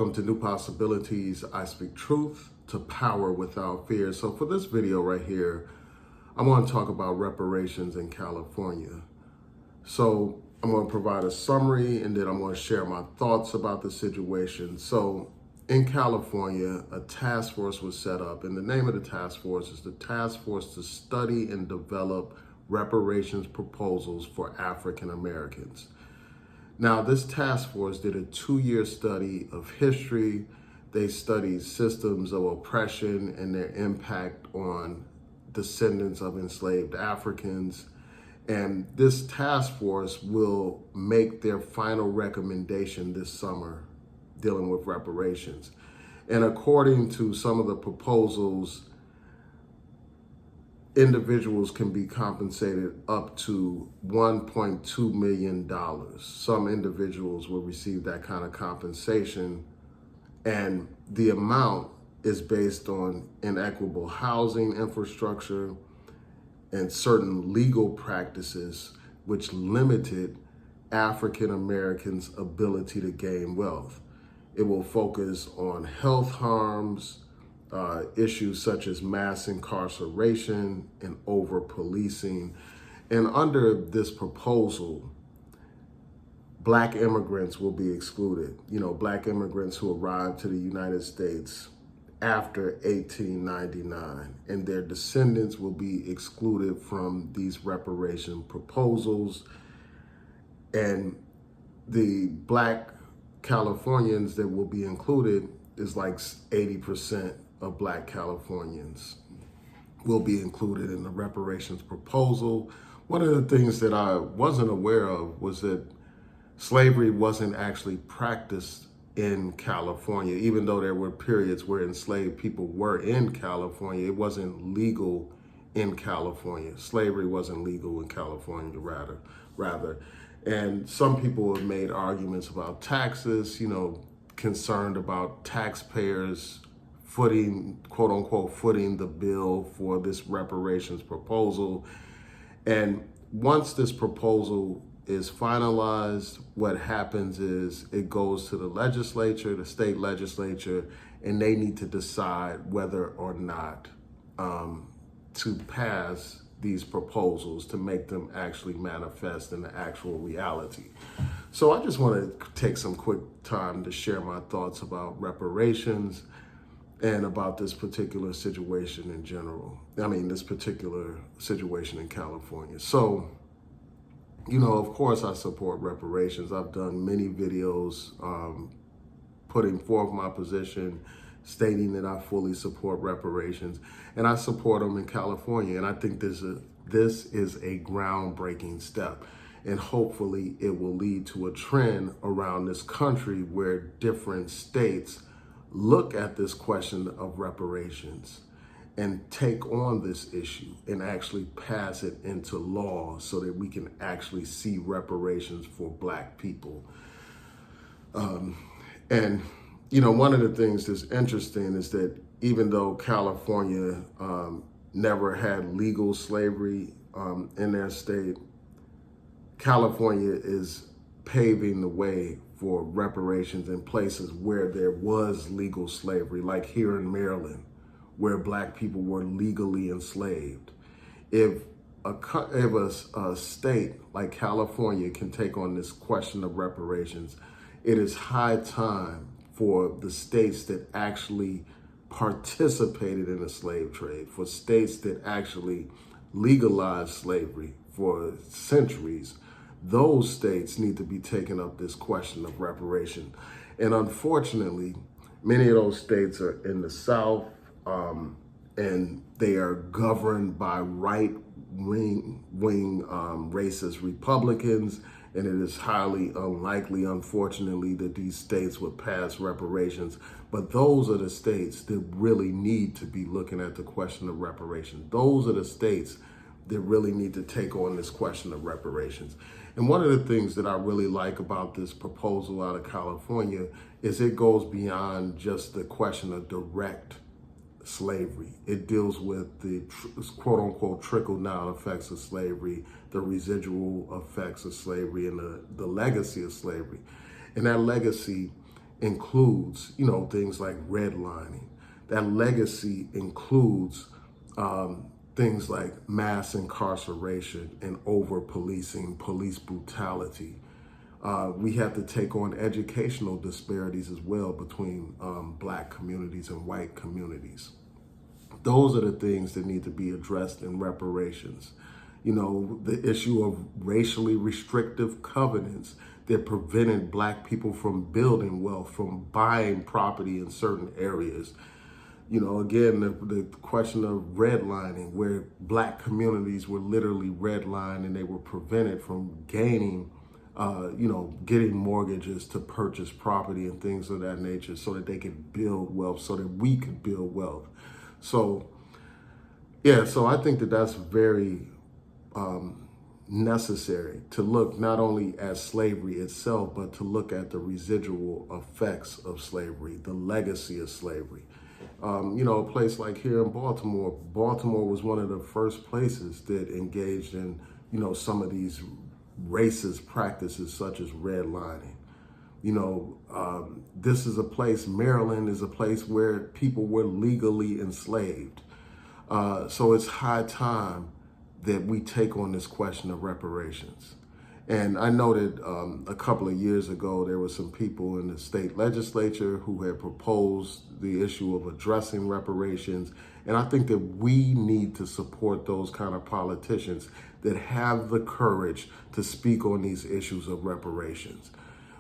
Welcome to New Possibilities. I speak truth to power without fear. So for this video right here, I want to talk about reparations in California. So I'm going to provide a summary and then I'm going to share my thoughts about the situation. So in California, a task force was set up, and the name of the task force is the Task Force to Study and Develop Reparations Proposals for African Americans. Now, this task force did a 2-year study of history. They studied systems of oppression and their impact on descendants of enslaved Africans. And this task force will make their final recommendation this summer dealing with reparations. And according to some of the proposals, individuals can be compensated up to $1.2 million. Some individuals will receive that kind of compensation, and the amount is based on inequitable housing infrastructure and certain legal practices which limited African Americans' ability to gain wealth. It will focus on health harms, issues such as mass incarceration and over-policing. And under this proposal, Black immigrants will be excluded. Black immigrants who arrived to the United States after 1899, and their descendants will be excluded from these reparation proposals. And the Black Californians that will be included is like 80% of Black Californians will be included in the reparations proposal. One of the things that I wasn't aware of was that slavery wasn't actually practiced in California. Even though there were periods where enslaved people were in California, it wasn't legal in California. Slavery wasn't legal in California, rather. And some people have made arguments about taxes, concerned about taxpayers quote unquote, footing the bill for this reparations proposal. And once this proposal is finalized, what happens is it goes to the legislature, the state legislature, and they need to decide whether or not to pass these proposals to make them actually manifest in the actual reality. So I just want to take some quick time to share my thoughts about reparations and about this particular situation in general. This particular situation in California. So, of course I support reparations. I've done many videos putting forth my position, stating that I fully support reparations, and I support them in California. And I think this is a groundbreaking step, and hopefully it will lead to a trend around this country where different states look at this question of reparations and take on this issue and actually pass it into law so that we can actually see reparations for Black people. And one of the things that's interesting is that even though California never had legal slavery in their state, California is paving the way for reparations in places where there was legal slavery, like here in Maryland, where Black people were legally enslaved. If a state like California can take on this question of reparations, it is high time for the states that actually participated in the slave trade, for states that actually legalized slavery for centuries. Those states need to be taking up this question of reparation. And unfortunately, many of those states are in the South, and they are governed by right-wing racist Republicans, and it is highly unlikely, unfortunately, that these states would pass reparations. But those are the states that really need to be looking at the question of reparations. Those are the states that really need to take on this question of reparations. And one of the things that I really like about this proposal out of California is it goes beyond just the question of direct slavery. It deals with the quote unquote trickle down effects of slavery, the residual effects of slavery, and the legacy of slavery. And that legacy includes, things like redlining. That legacy includes things like mass incarceration and over-policing, police brutality. We have to take on educational disparities as well between Black communities and white communities. Those are the things that need to be addressed in reparations. The issue of racially restrictive covenants that prevented Black people from building wealth, from buying property in certain areas. Again, the question of redlining, where Black communities were literally redlined and they were prevented from gaining, getting mortgages to purchase property and things of that nature so that they could build wealth, so that we could build wealth. So I think that that's very necessary to look not only at slavery itself, but to look at the residual effects of slavery, the legacy of slavery. A place like here in Baltimore was one of the first places that engaged in, some of these racist practices such as redlining. This is a place, Maryland is a place where people were legally enslaved. So it's high time that we take on this question of reparations. And I know that a couple of years ago, there were some people in the state legislature who had proposed the issue of addressing reparations. And I think that we need to support those kind of politicians that have the courage to speak on these issues of reparations.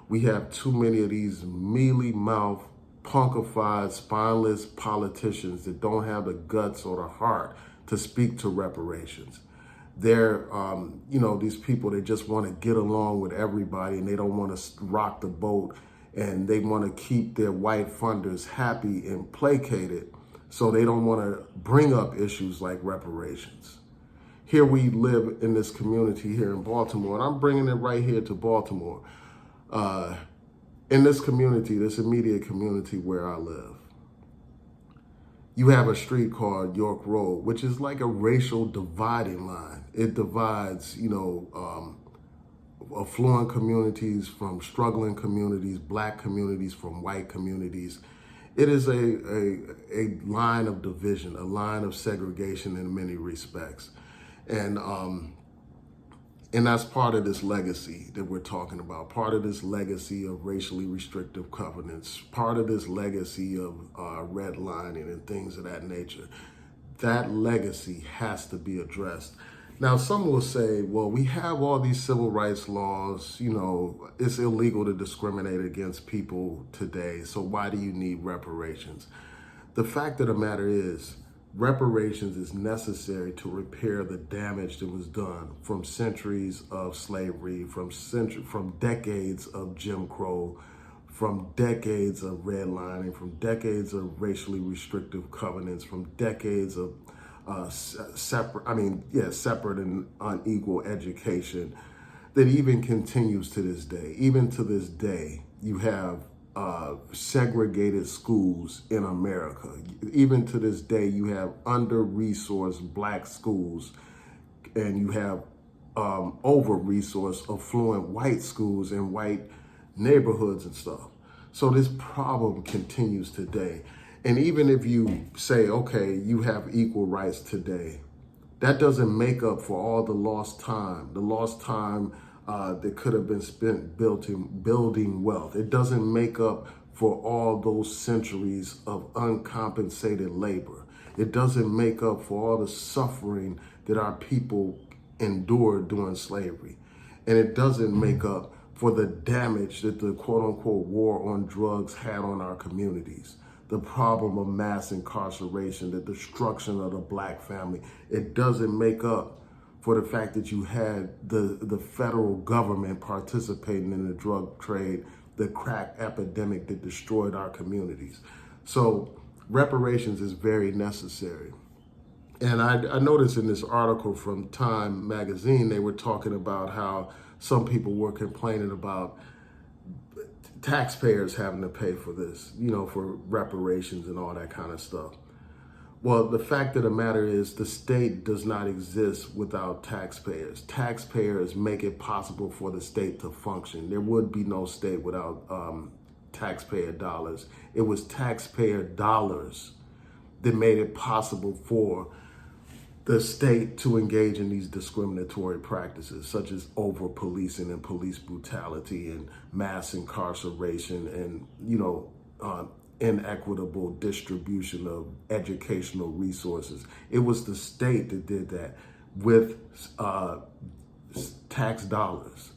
We have too many of these mealy-mouthed, punkified, spineless politicians that don't have the guts or the heart to speak to reparations. They're, these people that just want to get along with everybody and they don't want to rock the boat, and they want to keep their white funders happy and placated, so they don't want to bring up issues like reparations. Here we live in this community here in Baltimore, and I'm bringing it right here to Baltimore. In this community, this immediate community where I live, you have a street called York Road, which is like a racial dividing line. It divides, affluent communities from struggling communities, Black communities from white communities. It is a line of division, a line of segregation in many respects. And that's part of this legacy that we're talking about, part of this legacy of racially restrictive covenants, part of this legacy of redlining and things of that nature. That legacy has to be addressed. Now, some will say, well, we have all these civil rights laws, it's illegal to discriminate against people today, so why do you need reparations? The fact of the matter is, reparations is necessary to repair the damage that was done from centuries of slavery, from decades of Jim Crow, from decades of redlining, from decades of racially restrictive covenants, from decades of separate and unequal education that even continues to this day. Even to this day, you have segregated schools in America. Even to this day, you have under-resourced Black schools, and you have over-resourced affluent white schools in white neighborhoods and stuff. So this problem continues today. And even if you say, okay, you have equal rights today, that doesn't make up for all the lost time that could have been spent building wealth. It doesn't make up for all those centuries of uncompensated labor. It doesn't make up for all the suffering that our people endured during slavery. And it doesn't make up for the damage that the quote-unquote war on drugs had on our communities. The problem of mass incarceration, the destruction of the Black family. It doesn't make up for the fact that you had the federal government participating in the drug trade, the crack epidemic that destroyed our communities. So reparations is very necessary. And I noticed in this article from Time magazine, they were talking about how some people were complaining about taxpayers having to pay for this, for reparations and all that kind of stuff. Well, the fact of the matter is the state does not exist without taxpayers. Taxpayers make it possible for the state to function. There would be no state without taxpayer dollars. It was taxpayer dollars that made it possible for the state to engage in these discriminatory practices, such as over-policing and police brutality and mass incarceration and, inequitable distribution of educational resources. It was the state that did that with tax dollars.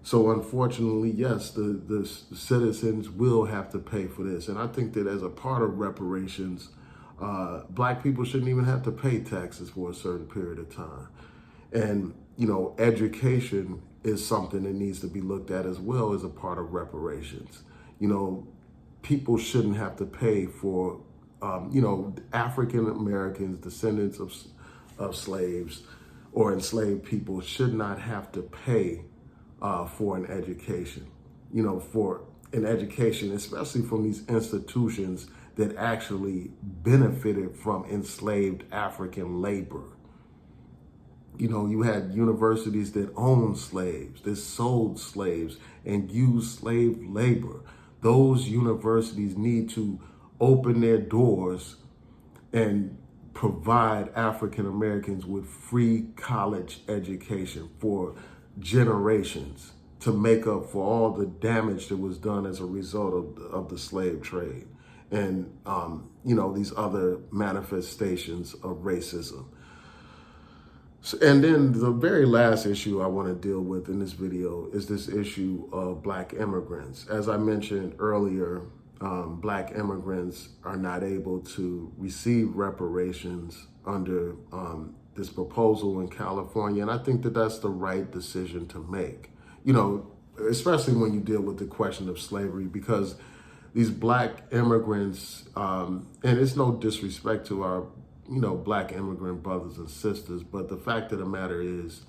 So unfortunately, yes, the citizens will have to pay for this. And I think that as a part of reparations, Black people shouldn't even have to pay taxes for a certain period of time. And, education is something that needs to be looked at as well as a part of reparations. People shouldn't have to pay for, African Americans, descendants of slaves or enslaved people should not have to pay for an education, especially from these institutions that actually benefited from enslaved African labor. You had universities that owned slaves, that sold slaves and used slave labor. Those universities need to open their doors and provide African Americans with free college education for generations to make up for all the damage that was done as a result of the slave trade and, these other manifestations of racism. And then the very last issue I want to deal with in this video is this issue of Black immigrants. As I mentioned earlier, Black immigrants are not able to receive reparations under this proposal in California. And I think that that's the right decision to make, especially when you deal with the question of slavery, because these Black immigrants, and it's no disrespect to our Black immigrant brothers and sisters, but the fact of the matter is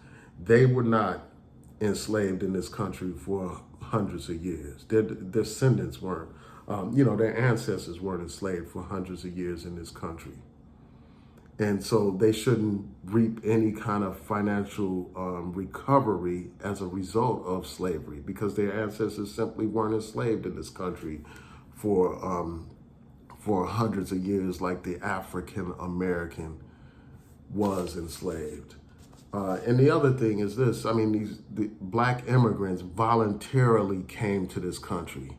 they were not enslaved in this country for hundreds of years. Their descendants weren't, their ancestors weren't enslaved for hundreds of years in this country. And so they shouldn't reap any kind of financial recovery as a result of slavery, because their ancestors simply weren't enslaved in this country for hundreds of years like the African American was enslaved. And the other thing is this, the Black immigrants voluntarily came to this country.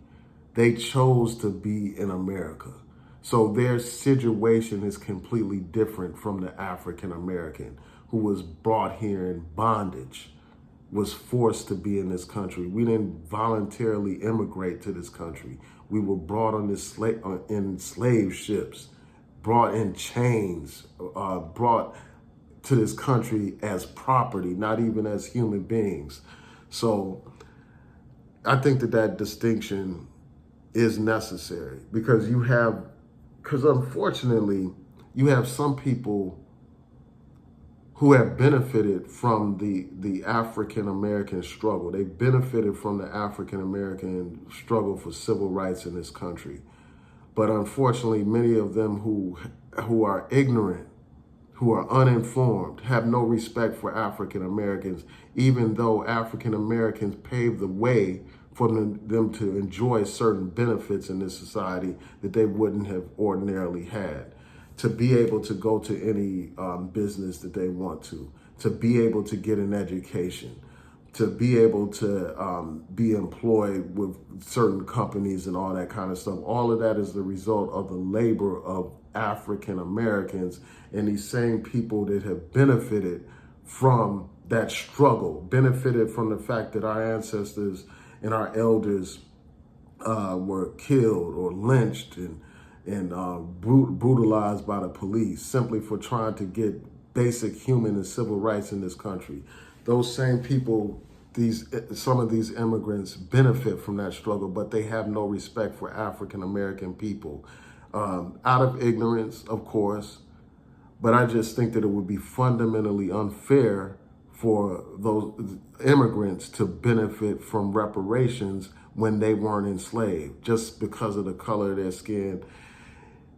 They chose to be in America. So their situation is completely different from the African American who was brought here in bondage, was forced to be in this country. We didn't voluntarily immigrate to this country. We were brought on in slave ships, brought in chains, brought to this country as property, not even as human beings. So I think that distinction is necessary, because unfortunately, you have some people who have benefited from the African-American struggle. They benefited from the African-American struggle for civil rights in this country. But unfortunately, many of them who are ignorant, who are uninformed, have no respect for African-Americans, even though African-Americans paved the way for them to enjoy certain benefits in this society that they wouldn't have ordinarily had. To be able to go to any business that they want to be able to get an education, to be able to be employed with certain companies and all that kind of stuff. All of that is the result of the labor of African Americans and these same people that have benefited from that struggle, benefited from the fact that our ancestors and our elders were killed or lynched and brutalized by the police simply for trying to get basic human and civil rights in this country. Those same people, some of these immigrants benefit from that struggle, but they have no respect for African American people, out of ignorance, of course. But I just think that it would be fundamentally unfair for those immigrants to benefit from reparations when they weren't enslaved, just because of the color of their skin.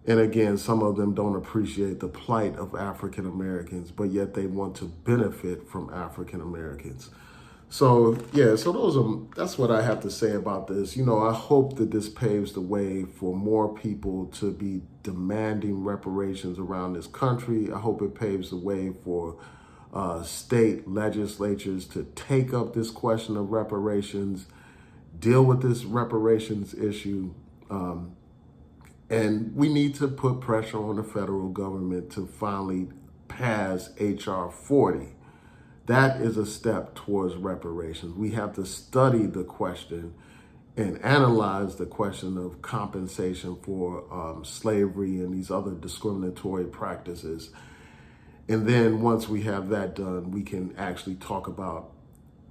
And again, some of them don't appreciate the plight of African Americans, but yet they want to benefit from African Americans. So yeah, that's what I have to say about this. I hope that this paves the way for more people to be demanding reparations around this country. I hope it paves the way for state legislatures to take up this question of reparations, deal with this reparations issue. And we need to put pressure on the federal government to finally pass H.R. 40. That is a step towards reparations. We have to study the question and analyze the question of compensation for slavery and these other discriminatory practices. And then once we have that done, we can actually talk about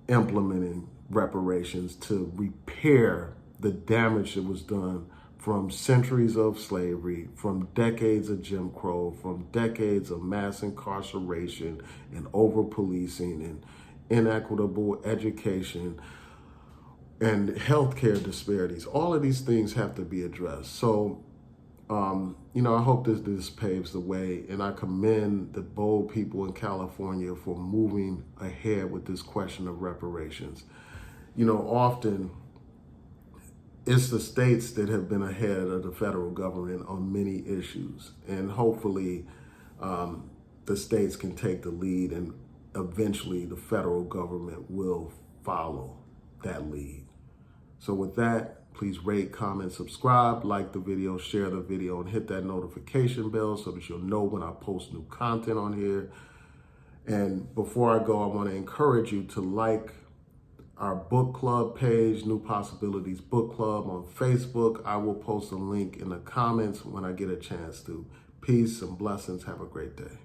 implementing reparations to repair the damage that was done from centuries of slavery, from decades of Jim Crow, from decades of mass incarceration and over-policing and inequitable education and healthcare disparities. All of these things have to be addressed. So, I hope this paves the way, and I commend the bold people in California for moving ahead with this question of reparations. Often it's the states that have been ahead of the federal government on many issues, and hopefully the states can take the lead, and eventually the federal government will follow that lead. So with that, please rate, comment, subscribe, like the video, share the video, and hit that notification bell so that you'll know when I post new content on here. And before I go, I want to encourage you to like our book club page, New Possibilities Book Club on Facebook. I will post a link in the comments when I get a chance to. Peace and blessings. Have a great day.